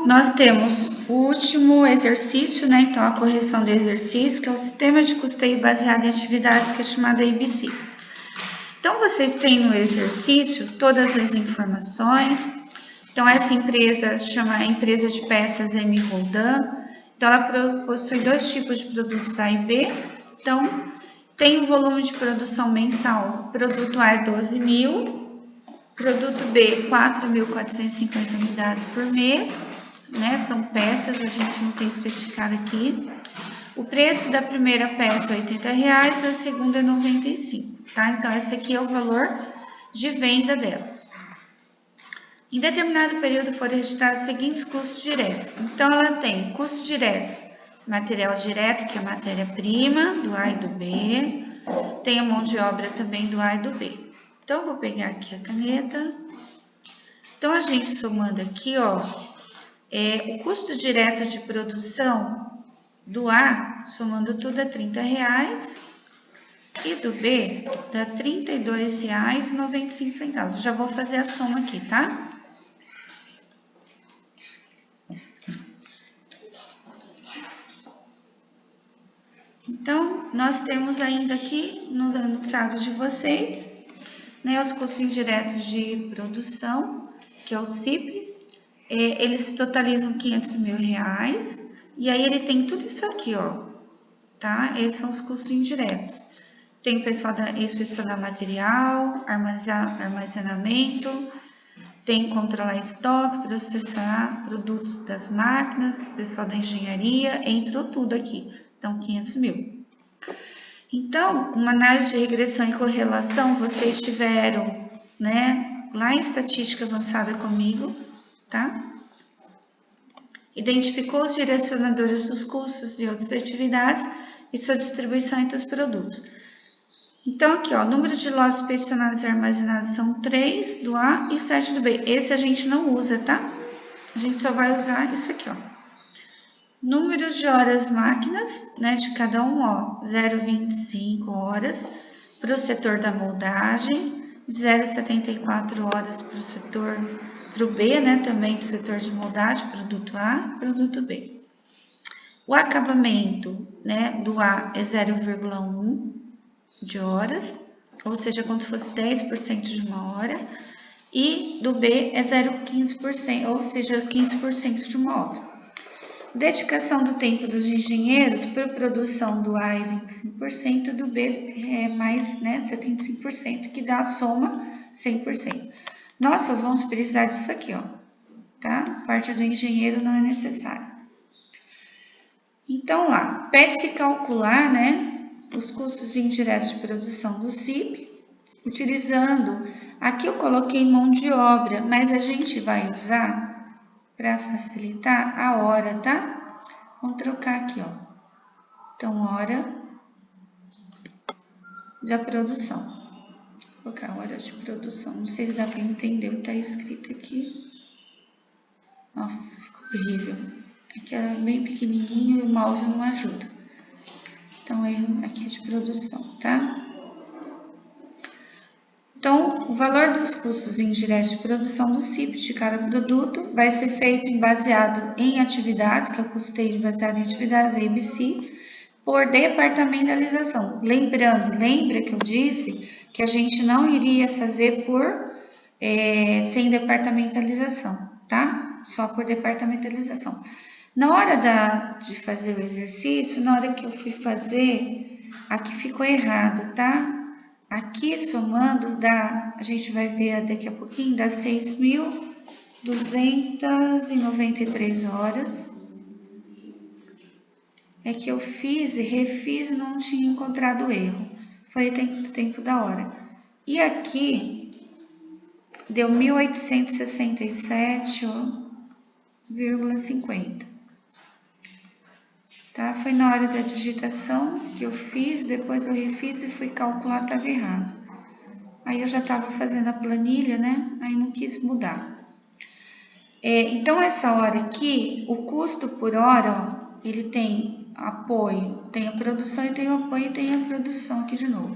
nós temos o último exercício, né? Então, a correção do exercício, que é o sistema de custeio baseado em atividades, que é chamado ABC. Então, vocês têm no exercício todas as informações. Então, essa empresa chama a empresa de peças M. Roldan. Então, ela possui dois tipos de produtos A e B. Então, tem o volume de produção mensal, produto A é 12.000, produto B 4.450 unidades por mês, né? São peças, a gente não tem especificado aqui. O preço da primeira peça é R$80, da segunda é R$95, tá? Então, esse aqui é o valor de venda delas. Em determinado período foram registrados os seguintes custos diretos. Então, ela tem custos diretos, material direto, que é a matéria-prima, do A e do B. Tem a mão de obra também do A e do B. Então, eu vou pegar aqui a caneta. Então, a gente somando aqui, ó, o custo direto de produção do A, somando tudo, é R$30. E do B, dá R$32,95. Eu já vou fazer a soma aqui, tá? Então, nós temos ainda aqui nos anunciados de vocês, né, os custos indiretos de produção, que é o CIP, eles totalizam R$500.000, e aí ele tem tudo isso aqui, ó, tá? Esses são os custos indiretos. Tem inspecionar material, armazenamento, tem controlar estoque, processar produtos das máquinas, pessoal da engenharia, entrou tudo aqui. Então, 500 mil. Então, uma análise de regressão e correlação, vocês tiveram, né, lá em estatística avançada comigo, tá? Identificou os direcionadores dos custos de outras atividades e sua distribuição entre os produtos. Então, aqui, ó, número de lojas inspecionadas e armazenadas são 3 do A e 7 do B. Esse a gente não usa, tá? A gente só vai usar isso aqui, ó. Número de horas máquinas, né, de cada um, ó, 0,25 horas para o setor da moldagem, 0,74 horas para o setor, para o B, né, também do setor de moldagem, produto A, produto B. O acabamento, né, do A é 0,1 de horas, ou seja, como se fosse 10% de uma hora, e do B é 0,15%, ou seja, 15% de uma hora. Dedicação do tempo dos engenheiros para produção do A é 25%, do B é mais, né, 75%, que dá a soma 100%. Nós só vamos precisar disso aqui, ó, tá? A parte do engenheiro não é necessária. Então, lá, pede-se calcular, né, os custos indiretos de produção do CIP, utilizando, aqui eu coloquei mão de obra, mas a gente vai usar, para facilitar, a hora, tá? Vamos trocar aqui, ó. Então, hora da produção. Vou colocar hora de produção. Não sei se dá para entender o que está escrito aqui. Nossa, ficou horrível. Aqui é bem pequenininho e o mouse não ajuda. Então, aqui é de produção, tá? Então, o valor dos custos indiretos de produção do CIP de cada produto vai ser feito baseado em atividades, que é o custeio baseado em atividades, ABC, por departamentalização. Lembra que eu disse que a gente não iria fazer sem departamentalização, tá? Só por departamentalização. Na hora de fazer o exercício, na hora que eu fui fazer, aqui ficou errado, tá? Aqui, somando, a gente vai ver daqui a pouquinho, dá 6.293 horas. É que eu fiz e refiz e não tinha encontrado erro. Foi o tempo da hora. E aqui, deu 1.867,50. Tá? Foi na hora da digitação que eu fiz, depois eu refiz e fui calcular, estava errado. Aí eu já estava fazendo a planilha, né? Aí não quis mudar. Então, essa hora aqui, o custo por hora, ó, ele tem apoio, tem a produção e tem o apoio e tem a produção aqui de novo.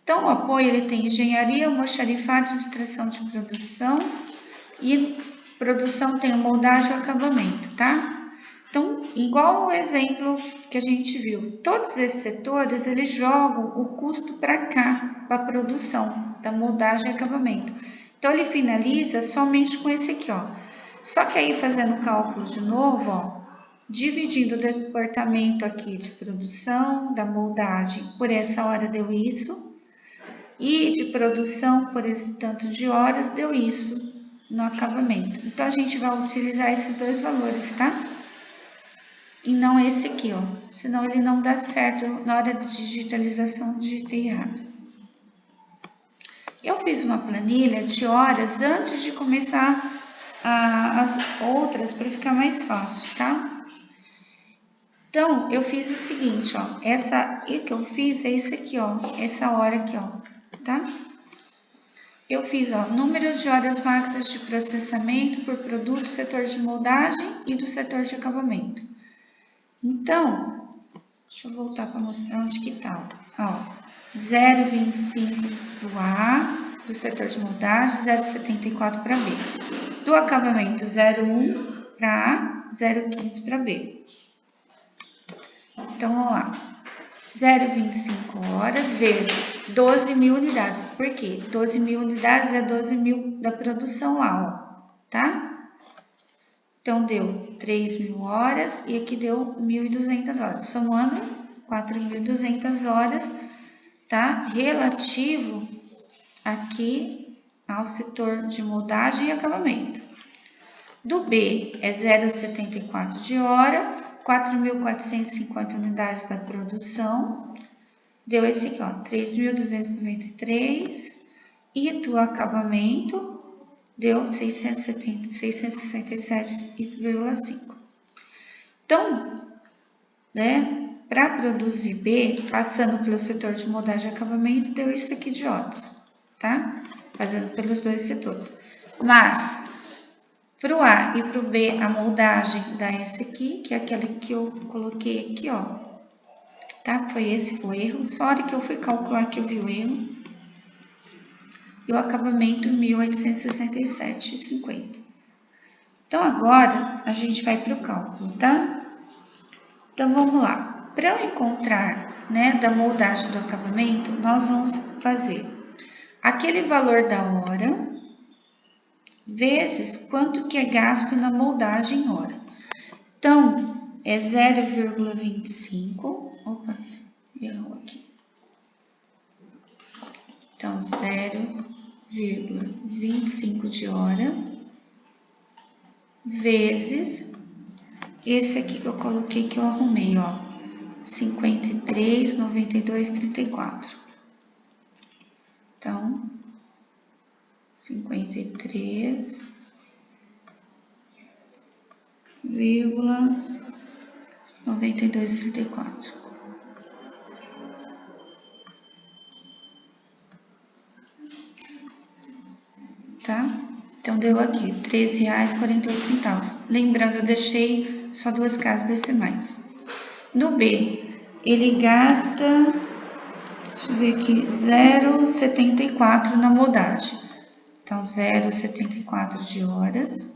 Então, o apoio, ele tem engenharia, almoxarifado, administração de produção e produção tem moldagem e acabamento, tá? Então, igual o exemplo que a gente viu, todos esses setores, eles jogam o custo para cá, para a produção, da moldagem e acabamento. Então, ele finaliza somente com esse aqui, ó. Só que aí, fazendo o cálculo de novo, ó, dividindo o departamento aqui de produção, da moldagem, por essa hora deu isso, e de produção, por esse tanto de horas, deu isso no acabamento. Então, a gente vai utilizar esses dois valores, tá? E não esse aqui, ó. Senão ele não dá certo na hora de digitalização, digitei errado. Eu fiz uma planilha de horas antes de começar as outras para ficar mais fácil, tá? Então, eu fiz o seguinte, ó. Essa que eu fiz é isso aqui, ó. Essa hora aqui, ó. Tá? Eu fiz, ó, número de horas máximas de processamento por produto, setor de moldagem e do setor de acabamento. Então, deixa eu voltar para mostrar onde que tá, ó. 0,25 do A, do setor de moldagem, 0,74 para B. Do acabamento, 0,1 para A, 0,15 para B. Então, vamos lá. 0,25 horas vezes 12.000 unidades. Por quê? 12.000 unidades é 12.000 da produção lá, ó, tá? Então, deu 3.000 horas e aqui deu 1.200 horas. Somando 4.200 horas, tá? Relativo aqui ao setor de moldagem e acabamento. Do B é 0,74 de hora, 4.450 unidades da produção, deu esse aqui, ó, 3.293, e do acabamento deu 667,5. Então, né, para produzir B, passando pelo setor de moldagem e acabamento, deu isso aqui de horas, tá? Fazendo pelos dois setores. Mas, para o A e para o B, a moldagem dá esse aqui, que é aquele que eu coloquei aqui, ó. Tá? Foi esse o erro. Só a hora que eu fui calcular que eu vi o erro. E o acabamento 1.867,50. Então, agora, a gente vai para o cálculo, tá? Então, vamos lá. Para eu encontrar, né, da moldagem do acabamento, nós vamos fazer aquele valor da hora vezes quanto que é gasto na moldagem em hora. Então, é 0,25. Opa, errou aqui. Então, 0,25 de hora vezes esse aqui que eu coloquei, que eu arrumei, ó, 53,92,34. Então, 53,92,34. Tá? Então, deu aqui R$ 13,48. Lembrando, eu deixei só duas casas decimais. No B, ele gasta, deixa eu ver aqui, 0,74 na moldagem. Então, 0,74 de horas.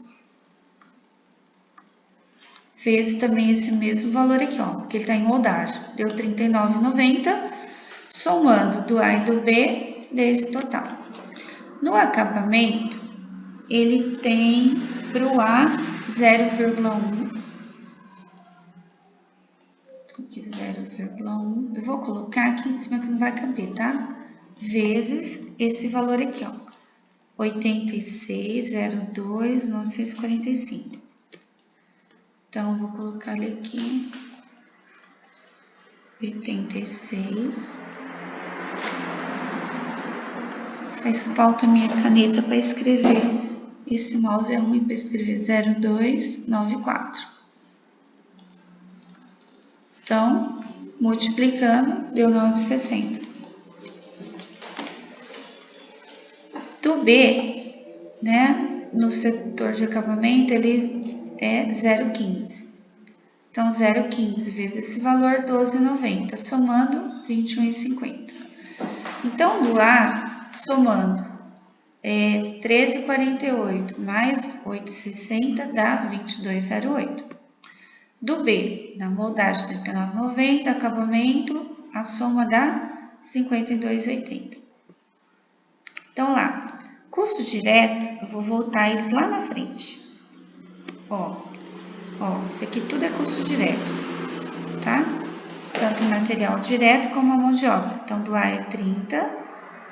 Fez também esse mesmo valor aqui, ó, porque ele está em moldagem. Deu R$ 39,90, somando do A e do B, desse total. No acabamento, ele tem para o A 0,1. Aqui 0,1. Eu vou colocar aqui em cima que não vai caber, tá? Vezes esse valor aqui, ó. 86,02,945. Então, vou colocar ele aqui. 86. Faz falta a minha caneta para escrever. Esse mouse é ruim para escrever 0294. Então, multiplicando, deu 960. Do B, né, no setor de acabamento, ele é 0,15. Então, 0,15 vezes esse valor, 12,90, somando 21,50. Então, do A, somando 13,48 mais 8,60 dá 22,08. Do B, na moldagem 39,90, acabamento, a soma dá 52,80. Então, lá, custos diretos, eu vou voltar eles lá na frente. Ó, isso aqui tudo é custo direto, tá? Tanto em material direto como a mão de obra. Então, do A é 30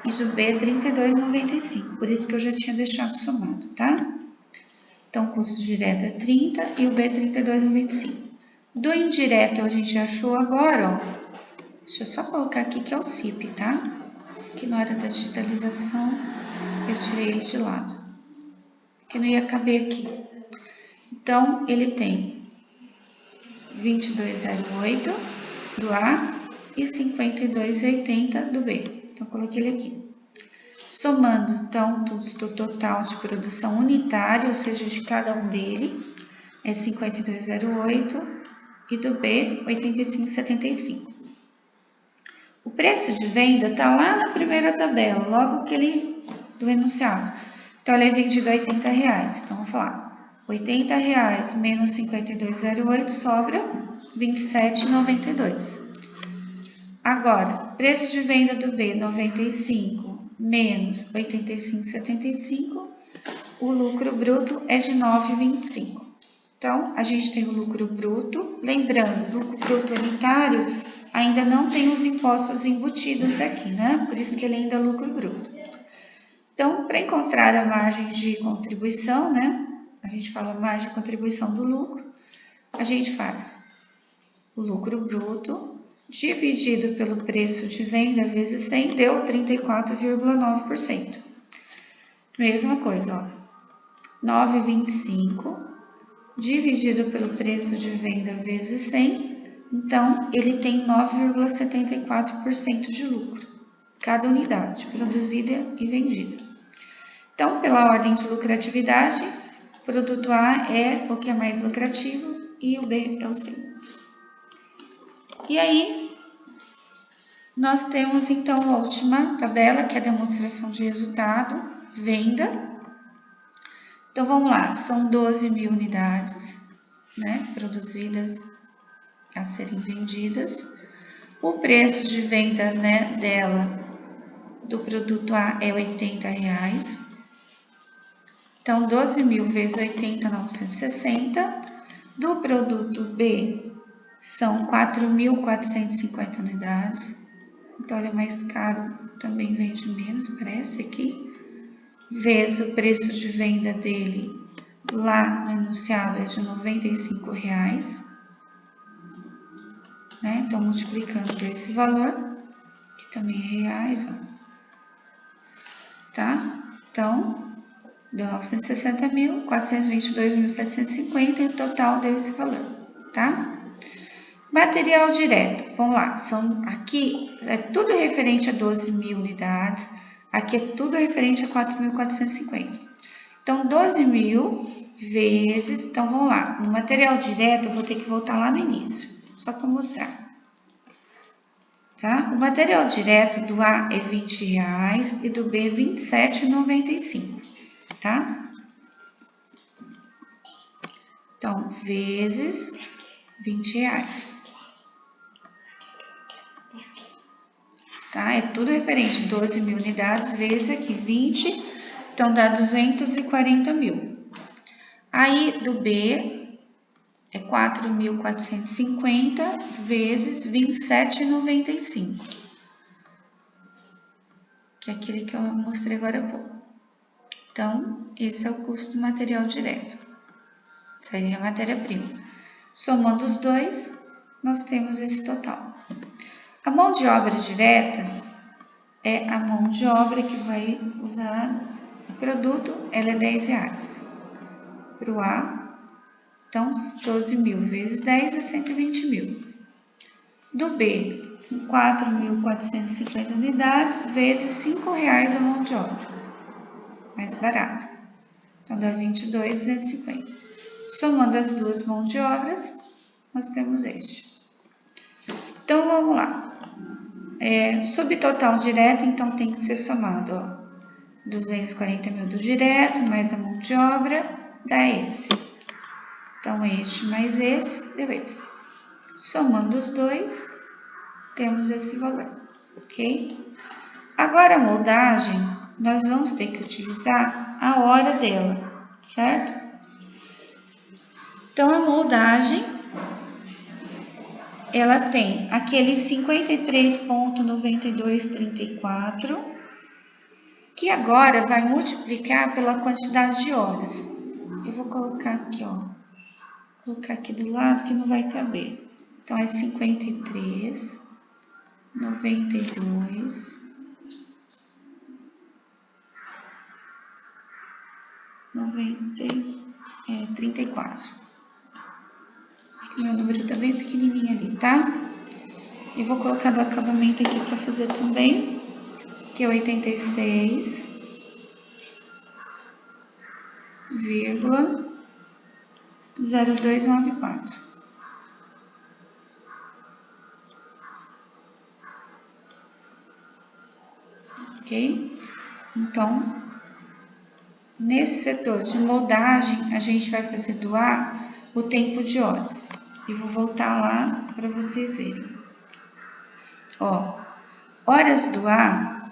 e do B é 32,95. Por isso que eu já tinha deixado somado, tá? Então, o custo direto é 30 e o B é 32,95. Do indireto, a gente achou agora, ó. Deixa eu só colocar aqui que é o CIP, tá? Que na hora da digitalização, eu tirei ele de lado. Que não ia caber aqui. Então, ele tem 22,08 do A e 52,80 do B. Então, coloquei ele aqui. Somando, então, custo total de produção unitária, ou seja, de cada um dele, é 52,08 e do B, 85,75. O preço de venda está lá na primeira tabela, logo que ele do enunciado. Então, ele é vendido a R$80. Então, vamos falar, R$80 menos 52,08 sobra 27,92. Agora, preço de venda do B, 95 menos 85,75, o lucro bruto é de 9,25. Então, a gente tem o lucro bruto. Lembrando, o lucro bruto unitário ainda não tem os impostos embutidos aqui, né? Por isso que ele ainda é lucro bruto. Então, para encontrar a margem de contribuição, né? A gente fala margem de contribuição do lucro. A gente faz o lucro bruto dividido pelo preço de venda vezes 100, deu 34,9%. Mesma coisa, ó. 9,25 dividido pelo preço de venda vezes 100, então ele tem 9,74% de lucro, cada unidade produzida e vendida. Então, pela ordem de lucratividade, o produto A é o que é mais lucrativo e o B é o C. E aí, nós temos então a última tabela, que é a demonstração de resultado, venda. Então, vamos lá, são 12.000 unidades, né, produzidas a serem vendidas. O preço de venda, né, dela, do produto A, é R$80. Então, 12.000 vezes 80, 960. Do produto B, são 4.450 unidades. Então, ele é mais caro, também vende menos, parece aqui. Vezes o preço de venda dele, lá no enunciado, é de R$95. Né? Então, multiplicando por esse valor, que também é reais, ó. Tá? Então, deu 960.000, 422.750 e o total deu esse valor, tá? Material direto, vamos lá, aqui é tudo referente a 12.000 unidades, aqui é tudo referente a 4.450. Então, 12.000 vezes, então vamos lá, no material direto eu vou ter que voltar lá no início, só para mostrar. Tá? O material direto do A é R$20 e do B é R$27,95, tá? Então, vezes R$20. Tá? É tudo referente, 12.000 unidades vezes aqui 20, então dá 240.000. Aí, do B é 4.450 vezes R$27,95. Que é aquele que eu mostrei agora há pouco. Então, esse é o custo do material direto. Seria a matéria-prima. Somando os dois, nós temos esse total. A mão de obra direta é a mão de obra que vai usar o produto, ela é R$10. Para o A, então 12.000 vezes 10 é 120.000. Do B, 4.450 unidades vezes R$5 a mão de obra, mais barato. Então dá 22.250. Somando as duas mãos de obras, nós temos este. Então vamos lá. Subtotal direto, então tem que ser somado, ó. 240 mil do direto, mais a mão de obra, dá esse. Então, este mais esse, deu esse. Somando os dois, temos esse valor, ok? Agora, a moldagem, nós vamos ter que utilizar a hora dela, certo? Então, a moldagem, ela tem aquele 53,9234, que agora vai multiplicar pela quantidade de horas. Eu vou colocar aqui, ó. Vou colocar aqui do lado que não vai caber. Então, é 53, 92, 34. Meu número tá bem pequenininho ali, tá? E vou colocar do acabamento aqui para fazer também, que é 86,0294. Ok? Então, nesse setor de moldagem, a gente vai fazer do A o tempo de horas. E vou voltar lá para vocês verem. Ó, horas do A,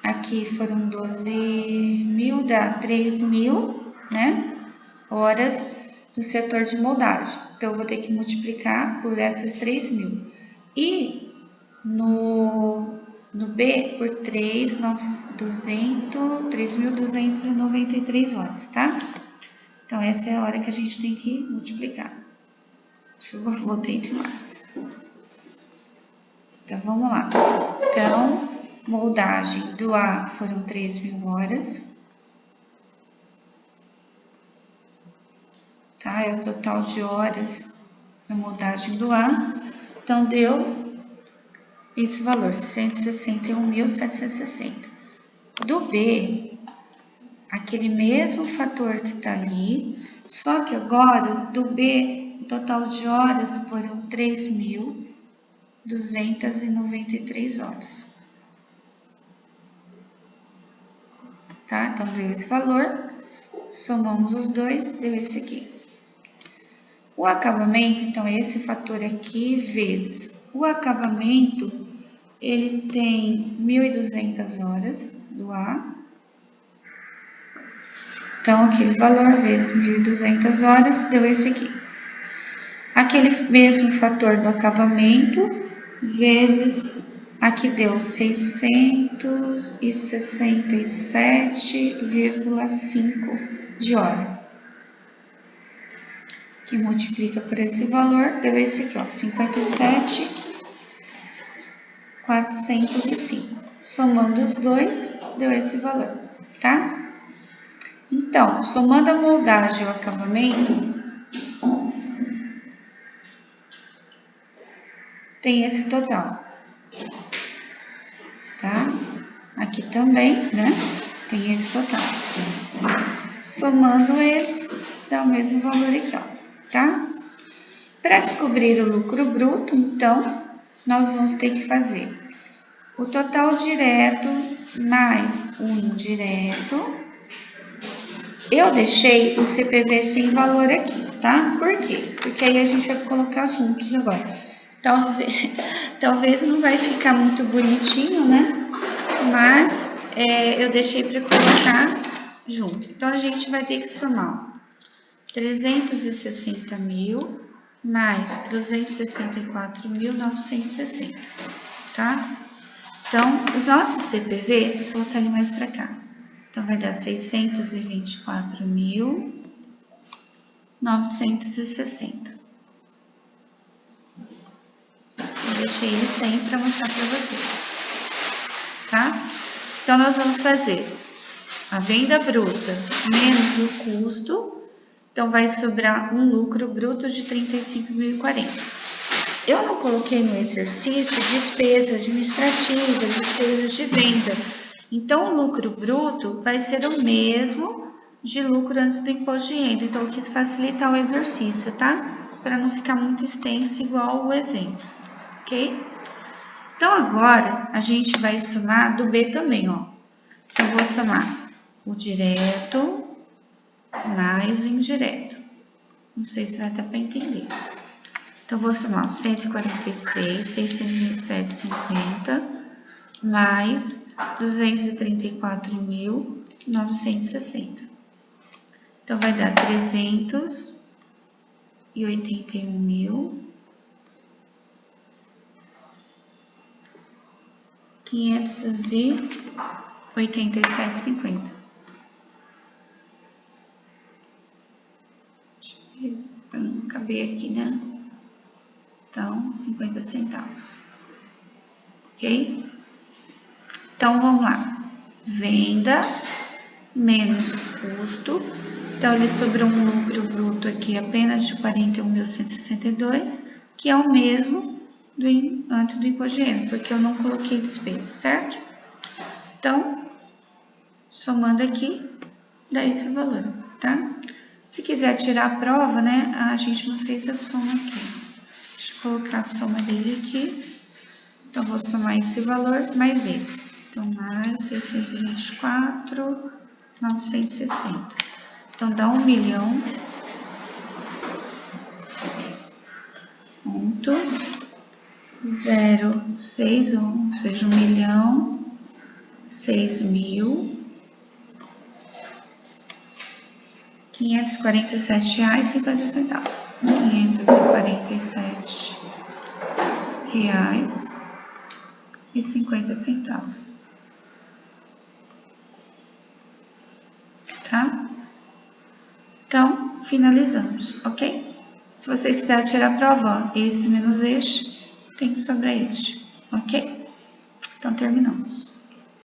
aqui foram 12.000, dá 3.000, né? Horas do setor de moldagem. Então, eu vou ter que multiplicar por essas 3.000. E no B, por 3.293 horas, tá? Então, essa é a hora que a gente tem que multiplicar. Deixa eu botar entre mais. Então, vamos lá. Então, moldagem do A foram 3.000 horas. Tá? É o total de horas da moldagem do A. Então, deu esse valor, 161.760. Do B, aquele mesmo fator que está ali, só que agora, do B, o total de horas foram 3.293 horas. Tá? Então, deu esse valor, somamos os dois, deu esse aqui. O acabamento, então, é esse fator aqui vezes o acabamento, ele tem 1.200 horas do A. Então, aquele valor vezes 1.200 horas deu esse aqui. Aquele mesmo fator do acabamento vezes, aqui deu 667,5 de hora. Que multiplica por esse valor, deu esse aqui, ó, 57.405. Somando os dois, deu esse valor, tá? Então, somando a moldagem e o acabamento, tem esse total, tá? Aqui também, né? Tem esse total. Somando eles, dá o mesmo valor aqui, ó, tá? Para descobrir o lucro bruto, então, nós vamos ter que fazer o total direto mais o indireto. Eu deixei o CPV sem valor aqui, tá? Por quê? Porque aí a gente vai colocar juntos agora. Talvez não vai ficar muito bonitinho, né? Mas eu deixei para colocar junto. Então, a gente vai ter que somar 360 mil mais 264.960, tá? Então, os nossos CPV, vou colocar ele mais para cá. Então, vai dar 624.960. Eu deixei ele sem para mostrar para vocês, tá? Então, nós vamos fazer a venda bruta menos o custo. Então, vai sobrar um lucro bruto de 35.040. Eu não coloquei no exercício despesa administrativa, despesas de venda. Então, o lucro bruto vai ser o mesmo de lucro antes do imposto de renda. Então, eu quis facilitar o exercício, tá? Para não ficar muito extenso igual o exemplo, ok? Então, agora, a gente vai somar do B também, ó. Então, vou somar o direto mais o indireto. Não sei se vai dar para entender. Então, vou somar os 146.627,50 mais 234.960. Então, vai dar 381.587,50. Não caber aqui, né? Então, 50 centavos. Ok? Então, vamos lá. Venda menos custo. Então, ele sobrou um lucro bruto aqui apenas de 41.162, que é o mesmo antes do imposto de renda, porque eu não coloquei despesa, certo? Então, somando aqui, dá esse valor, tá? Se quiser tirar a prova, né, a gente não fez a soma aqui. Deixa eu colocar a soma dele aqui. Então, vou somar esse valor mais esse. Então, mais 624.960. Então, dá 1.061, ou seja, 1.006.547,50. 547,50. Tá? Então, finalizamos, ok? Se vocês quiserem tirar a prova, ó, esse menos este tem que sobrar este, ok? Então, terminamos.